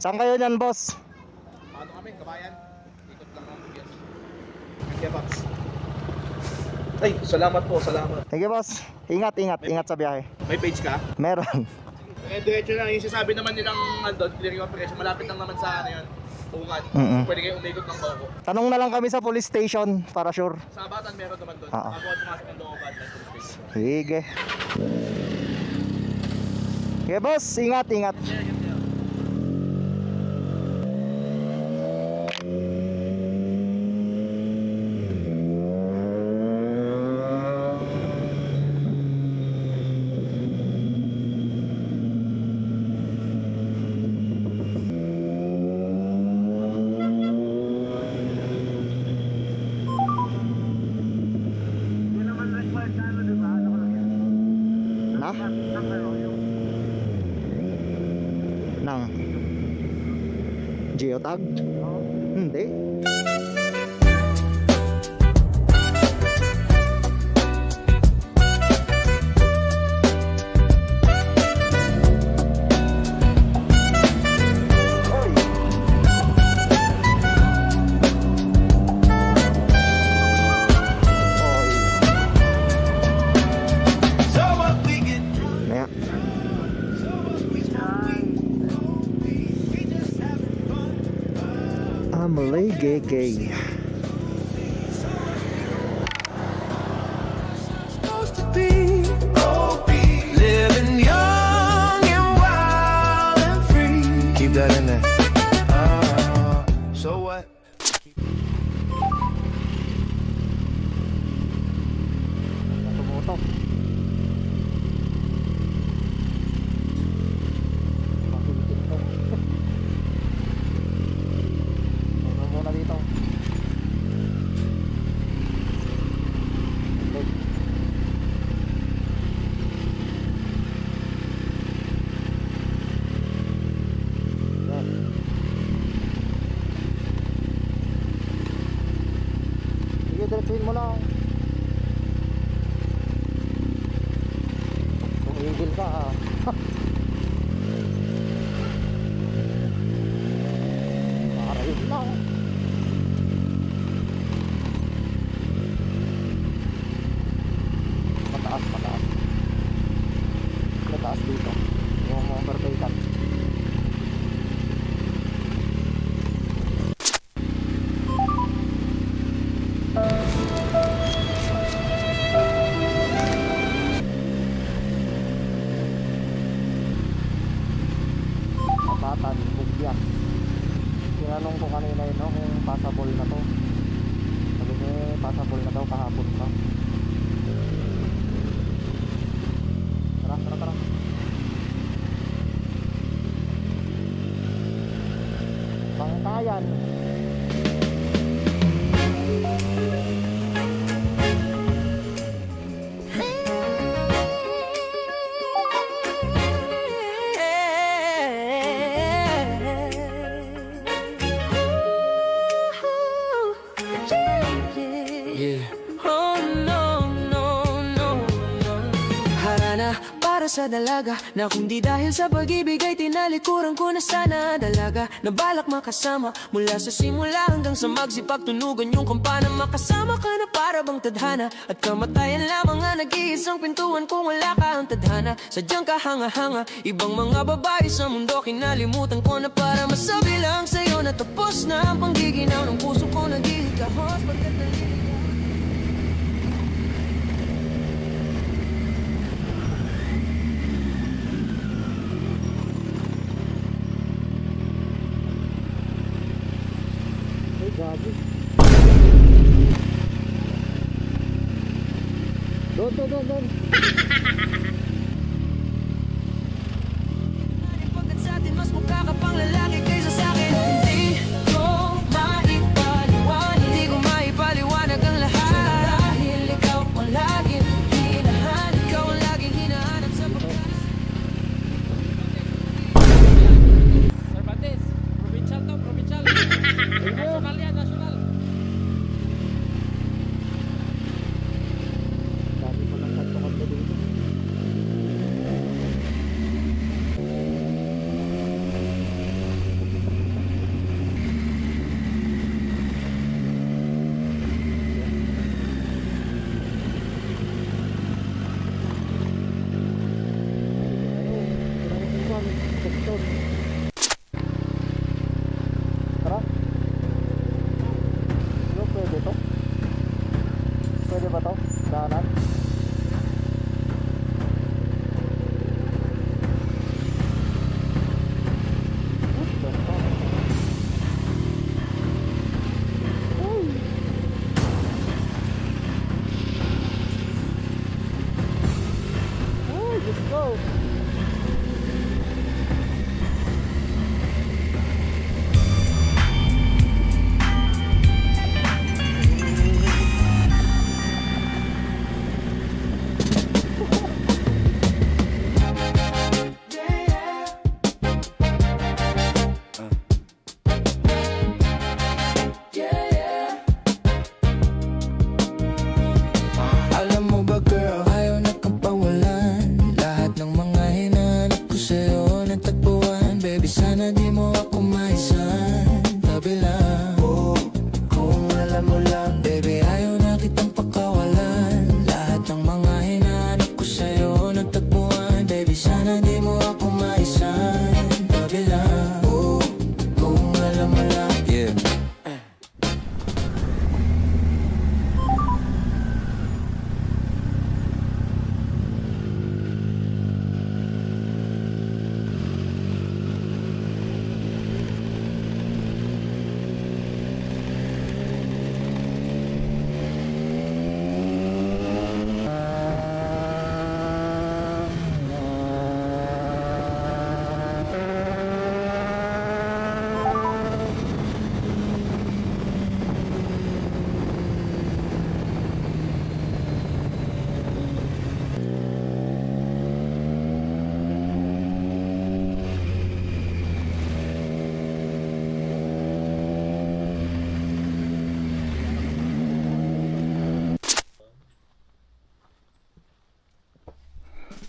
Saan kayo niyan, boss? Ano kami, kabayan? Ikot lang ang bigas. Thank you, Pops. Ay, salamat po, salamat. Sige, boss. Ingat, ingat, ingat sa biyahe. May page ka? Meron. Eh, diretso lang. Yung sinasabi naman nilang andon, clearing operation, malapit lang naman sa ano yun. Tungan. Pwede kayo umikot ng bako. Tanong na lang kami sa police station para sure. Sa Abatan meron naman doon. Oo. Bago pumasok ng looban ng police station. Sige. Okay, boss. Ingat, ingat. Nang geotag? Hindi. Malay gay. Living young and wild and free. Keep that in there. So what? Tumutok. Dito. Sige, diretsuhin mo lang. Tumigil ka ha. Para yun lang. Mataas dito yung overtaken. Mapatan, bugyan. Tinanong ko kanina yun kung passable na to. Sabi niya passable na daw kahapon pa. Tara. Bangkayan. Sa dalaga na kung di dahil sa pag-ibig ay tinalikuran ko na sana dalaga na balak makasama mula sa simula hanggang sa magsipagtunugan yung kampana. Makasama ka na para bang tadhana at kamatayan lamang ang nag-iisang pintuan kung wala ka ang tadhana. Sadyang kahanga-hanga ibang mga babae sa mundo kinalimutan ko na para masabi lang sa'yo na tapos na ang panggiginaw ng puso ko. Nagigikahos pagkat naliligaw. Doon. Pagkat sa atin mas mukha ka pang lalaki kaysa sa akin. Hindi ko maipaliwanag ang lahat dahil ikaw ang laging hinahanap. Ikaw ang laging hinahanap sa pagkakas. Cervantes, provincial to, provincial. National yan, national. Dami ko lang kanto dito. go. Tara. Yo, pwede to? Pwede ba to? Daanan? Let's go. Alam mo ba girl, ayaw na kang pawalan. Lahat ng mga hinanap ko sa'yo natagpuan. Baby, sana di mo ako maisan. Tabi lang, kung alam mo lang. Baby, ayaw na kitang pakawalan. Lahat ng mga hinanap ko sa'yo natagpuan. Baby, sana di mo ako maisan. Tabi lang, kung alam mo lang. Yeah.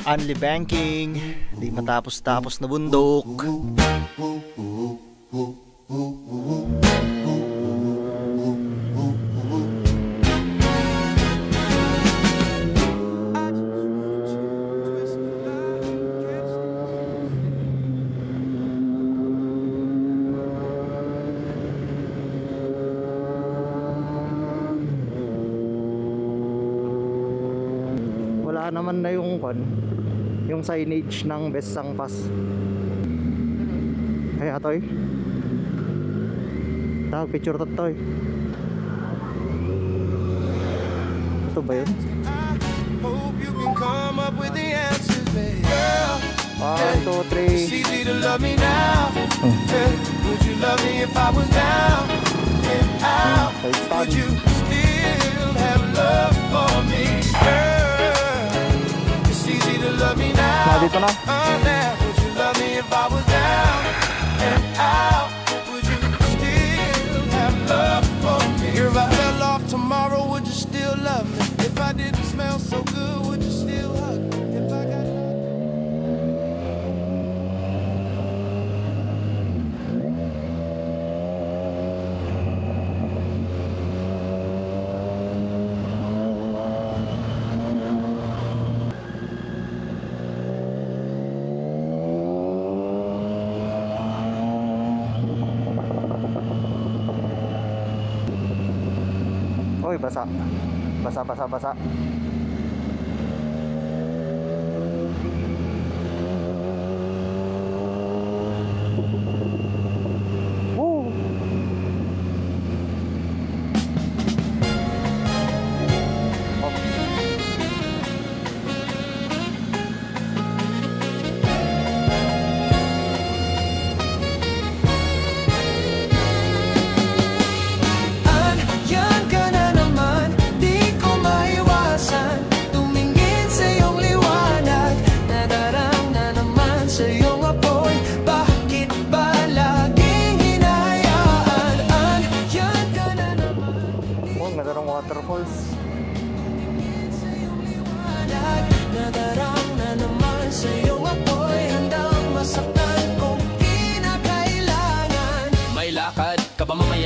Unli banking, di matapos-tapos na bundok. Wala naman na yung signage ng Besang Pass. Kaya toy. Tawag picture to toy. Ito ba yun? Hope you can come up with the answers, baby. Girl, 1, 2, 3. it's easy to love me now. Hey, would you love me if I was down and out? Would you still have love for me? Girl, it's easy to love me now. Dito na. Would you love me if I was down and out? Would you still have love for me? If I fell off tomorrow, would you still love me? If I didn't smell so good, would you still hug me? If I got Oy, basa. Basa. Woo! Andiyan ka na naman, di ko maiwasan.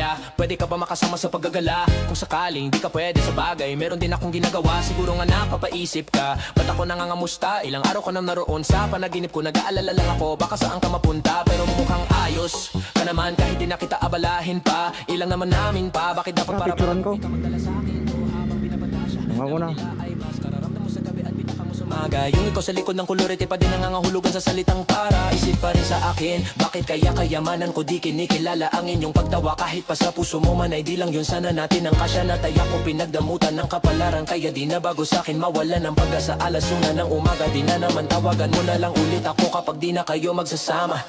kaya pwede ka ba makasama sa paggagala? Kung sakaling di ka pwede sa bagay, meron din akong ginagawa. Siguro nga napapaisip ka, ba't ako nangangamusta? Ilang araw ko nang naroon sa panaginip ko, nag-aalala lang ako, baka saan ka mapunta. Pero mukhang ayos ka naman kahit di na kita abalahin pa. Ilang naman namin pa, bakit dapat para picturean ko. di ka magdala sa akin to habang binabata siya? Nga muna. Ay mas kararamdam mo sa gabi at bitaka mo sa umaga. Yung ikaw sa likod ng kulorete pa din nangangahulugan sa salitang para. Isip pa rin sa akin, bakit kaya kayamanan ko di kinikilala ang inyong pagtawa? Kahit pa sa puso mo man ay di lang yun sana natin ang kasya na taya ko pinagdamutan ng kapalaran. Kaya di na bago sa akin mawala ng pag-asa. Alas 1 ng umaga di na naman tawagan mo na lang ulit ako kapag di na kayo magsasama.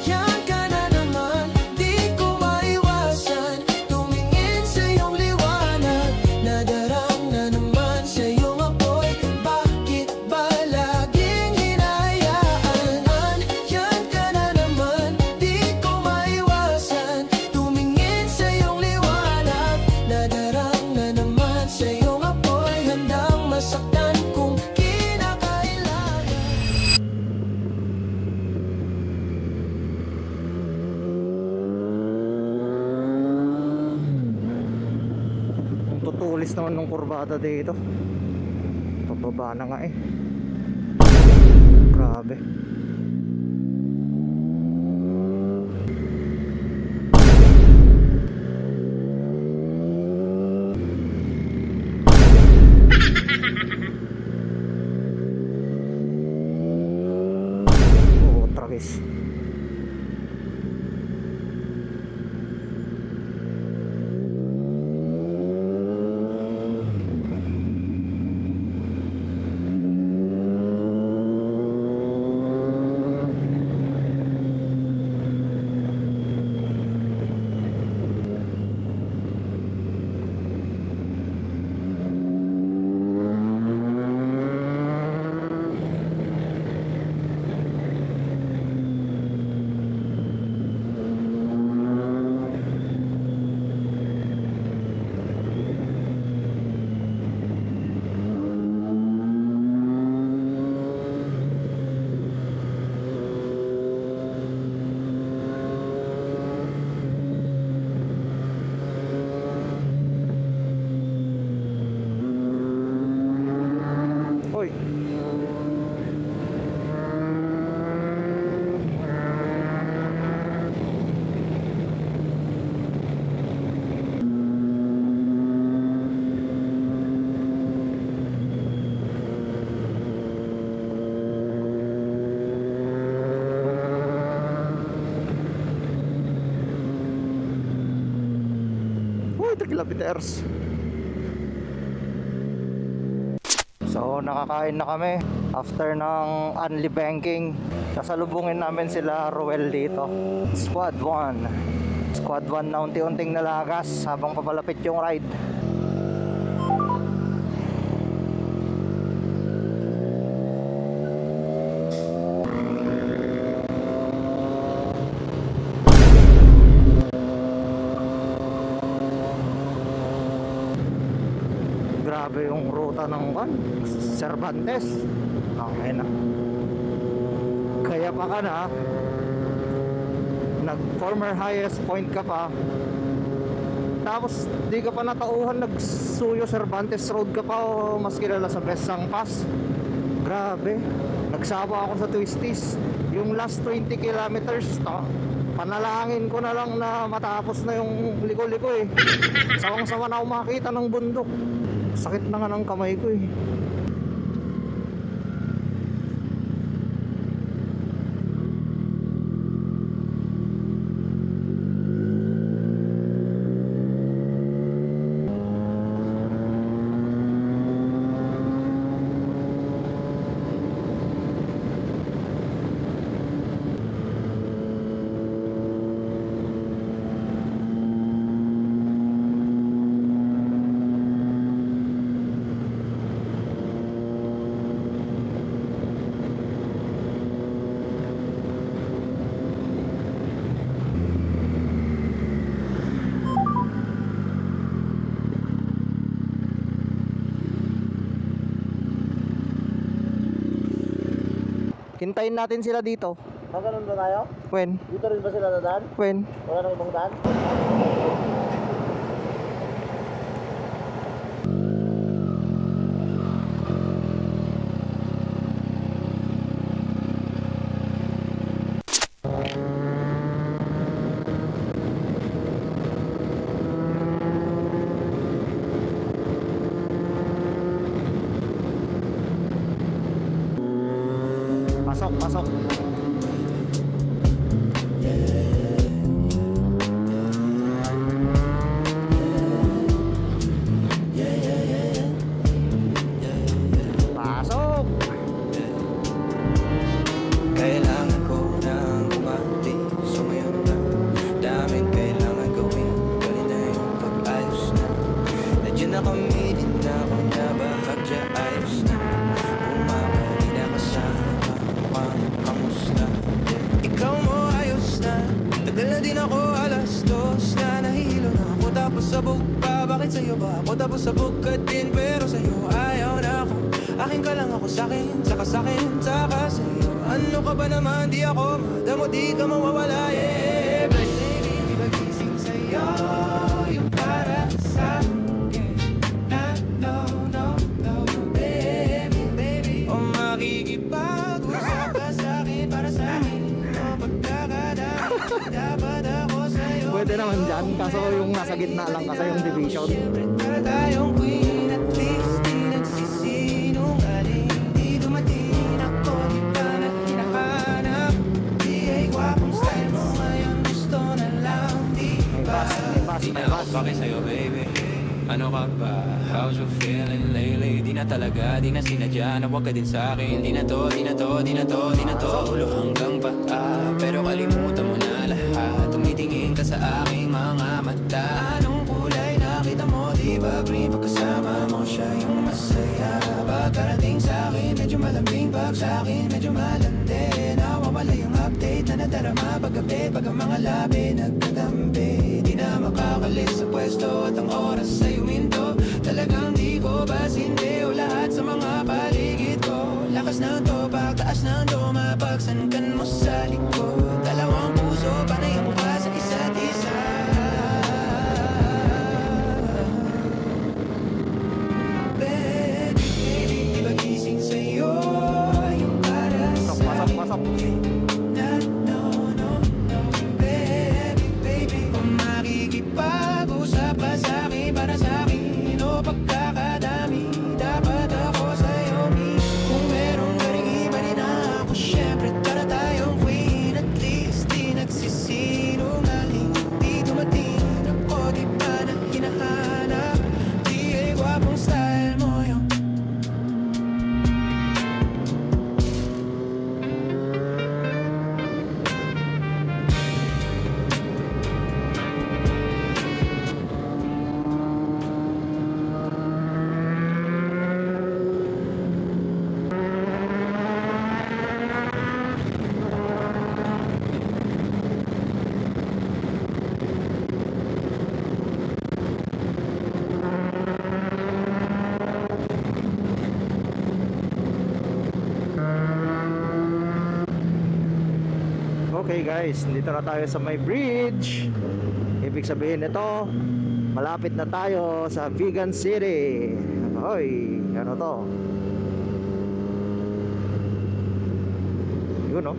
Yan ka na naman, di ko maiwasan tumingin sa iyong liwanag. Nadarang na naman sa iyong apoy, bakit ba laging hinayaan? Yan ka na naman, di ko maiwasan tumingin sa iyong liwanag. Nadarang na naman sa iyong apoy, handang masaktan kung kinakailangan. Ang tutulis naman ng kurbada dito. Pababa na nga eh. Grabe. Oo, tragis. Hoy. Hoy, kilopiters. So nakakain na kami after ng Unli Banking. Kasalubungin namin sila Ruel dito. Squad 1. Squad 1 na unti-unting nalagas habang papalapit yung ride. Grabe yung ruta ng Cervantes. Okay na. Kaya pa ka na nag former highest point ka pa, tapos di ka pa natauhan, nagsuyo Cervantes Road ka pa, o mas kilala sa Besang Pass. Grabe, nagsawa ako sa twisties. Yung last 20 kilometers panalangin ko na lang na matapos na yung liko-liko eh. Sawang-sawa na ako makakita ng bundok. Sakit na nga ng kamay ko eh. Hintayin natin sila dito. Ganun ba tayo? When? Dito rin ba sila dadaan? When? Wala nang ibang daan? Pasok, pasok. Pasok. Kailangan ko nang umati. So ngayon na daming kailangan gawin. Galing na yung pag-ayos na. Nandiyan na kami, di na ako nabahagya. Ayos na, bumabali na kasama. Mukhang kamusta? Ikaw mo ayos na. Tagal na din ako, alas 2 na. Nahihilo na ako tapos sabog pa. Bakit sa'yo ba ako tapos sabog ka din? Pero sa'yo ayaw na ako. Akin ka lang ako sa'kin, saka sa'kin, saka sa'yo. Ano ka ba naman, di ako madamo, di ka mawawala, yeah. Baby, di ba gising sa'yo yung para sa'kin? No, no, no, baby, baby. O makikipag-usap ka sa'kin, para sa'kin. O pagkakadami, dapat ako sa'yo. Pwede naman dyan, kaso yung nasa gitna lang kasi yung division. Siyempre, para tayong queen, at least di nagsisinungaling. Di dumating ako, di pa na hinahanap. Di ay gwapong style mo ngayon, gusto na lang, di ba? Di na ako pake sa'yo, baby. Ano ka ba? How's you feeling lately? Di na talaga, di na sinadya na wag ka din sa'kin. Di na to, di na to, di na to, di na to. Ulo hanggang paa, pero kalimutan mo na lahat. Tumitingin ka sa aking mga mata. Anong kulay nakita mo? Di ba green? Pagkasama mo siya yung masaya. Pagkarating sa'kin, medyo malambing. Pag sa'kin, medyo malandi. Nawawala yung update na nadarama. Paggabi, pag ang mga labi nagkadambi. Di na makakalis sa pwesto at ang oras ay uminto. Talagang di ko basindi o lahat sa mga paligid ko. Lakas ng topak, taas ng doma. Pagsankan mo sa likod. Dalawang puso, panay ang mukha sa isa't isa. Baby, di ba gising sa'yo yung para Pasok, pasok, pasok. no, no, no, baby, baby. Kung makikipag-usap ka sa'kin, para sa'kin, o pagkakadami, dapat ako sa'yo, kung merong iba rin ako, syempre, tara tayong queen, at least di nagsisinungaling. Di dumating ako, di pa na hinahanap. Di ay gwapong style mo yun. Okay guys, dito na tayo sa may bridge. Ibig sabihin nito, malapit na tayo sa Vegan City. Hoy, ano to? Yun no?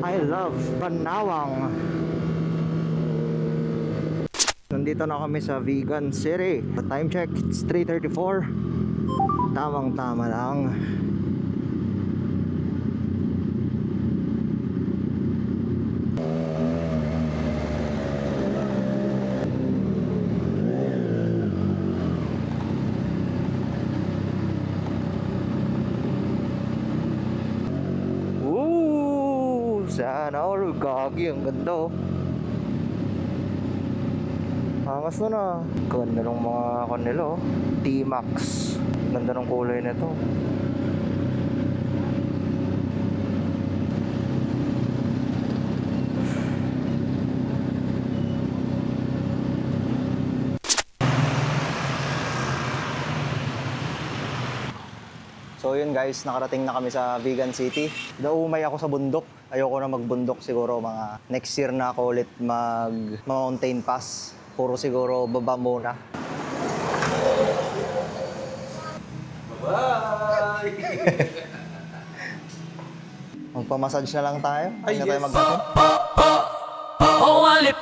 I love Banawang. Nandito na kami sa Vegan City. Time check, it's 3:34. Tamang tama lang. Sana all. Gagi, ang ganda oh. Angas na na. Ganda ng mga kanila oh. T-Max. Ganda ng kulay nito. So yun guys, nakarating na kami sa Vigan City. Naumay ako sa bundok. Ayoko na magbundok siguro mga next year na ako ulit mag-mountain pass. Puro siguro baba muna. Bye-bye! Magpamassage na lang tayo. Ay, Hindi na tayo yes. magkape. Oh, one lip.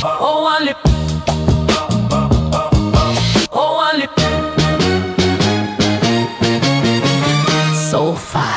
Oh, one lip. Oh, one lip. So far.